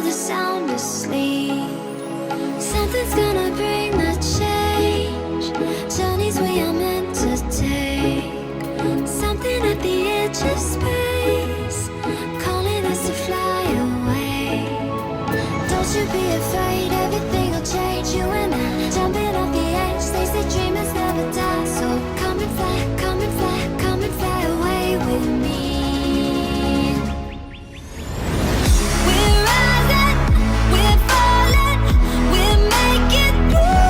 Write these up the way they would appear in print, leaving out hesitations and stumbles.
know the sound asleep. Something's gonna bring the change. Journeys we are meant to take. Something at the edge of space, calling us to fly away. Don't you be afraid, everything will change. You and I, jumping off the edge. They say dreamers never die. So come and fly, come and fly, come and fly away with me. We're rising, we're falling, we're making through.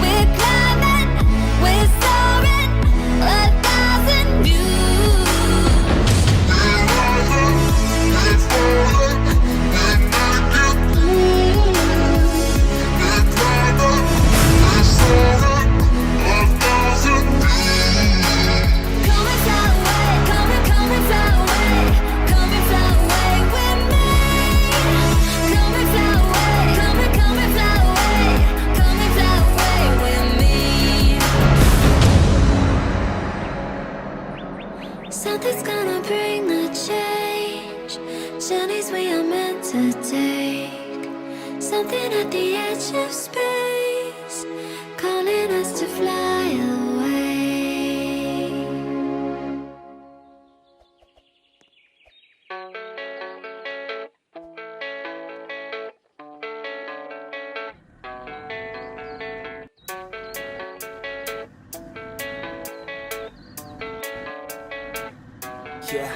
We're climbing, we're soaring, 1,000 views. We're rising, we're falling, we're making through. We're climbing, we're soaring, 1,000 views. Come and fly away, come and fly away, come and fly away with me. Come and fly away, come and fly away, come and fly away with me. Something's gonna bring the change. Journeys we are meant to take. Something at the edge of space, calling us to fly away. Yeah,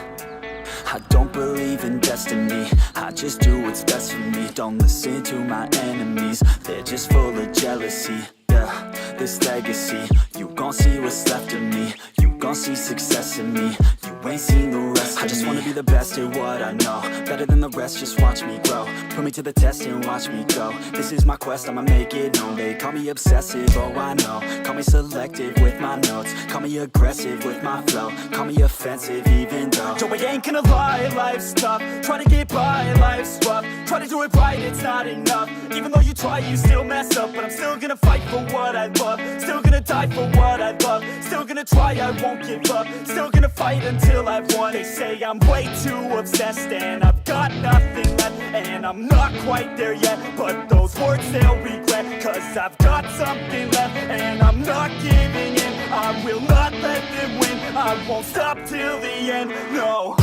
I don't believe in destiny. I just do what's best for me. Don't listen to my enemies, they're just full of jealousy. Yeah, this legacy, you gon' see what's left of me. You gon' see success in me. You ain't seen the rest of me. I just wanna be the best at what I know, better than the rest, just watch me grow. Put me to the test and watch me go. This is my quest, I'ma make it known. They call me obsessive, oh I know. Call me selective with my notes. Call me aggressive with my flow. Call me offensive even though Joe, I ain't gonna lie, life's tough. Try to get by, life's rough. Try to do it right, it's not enough. Even though you try, you still mess up. But I'm still gonna fight for what I love. Still gonna die for what I love. Still gonna try, I won't give up. Still gonna fight until I've won. They say I'm way too obsessed and I've got nothing left. And I'm not quite there yet, but those words they'll regret. Cause I've got something left and I'm not giving in. I will not let them win. I won't stop till the end, no.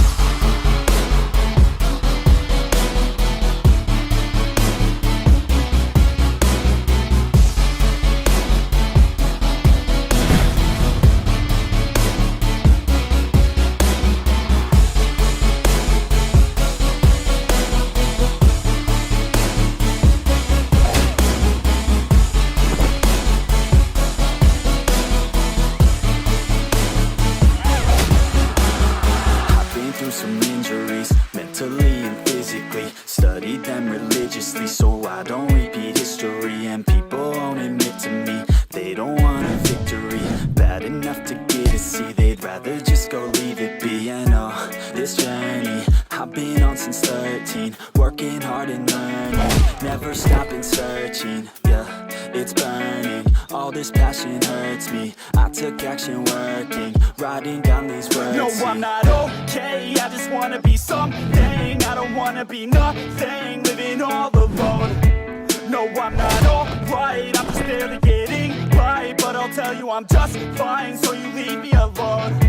Some injuries, mentally and physically. Studied them religiously so I don't repeat history. And people won't admit to me they don't want a victory. Bad enough to get a C, they'd rather just go leave it be. And oh, this journey I've been on since 13. Working hard and learning, never stopping searching. Yeah, it's burning, all this passion hurts me. I took action working, writing down these words. No, I'm not okay, I just wanna be something. I don't wanna be nothing, living all alone. No, I'm not alright, I'm just barely getting by. But I'll tell you I'm just fine, so you leave me alone.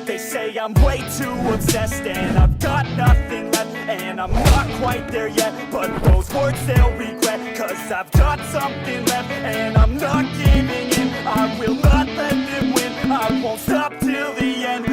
They say I'm way too obsessed and I've got nothing left. And I'm not quite there yet, but those words they'll regret. Cause I've got something left and I'm not giving in. I will not let them win. I won't stop till the end.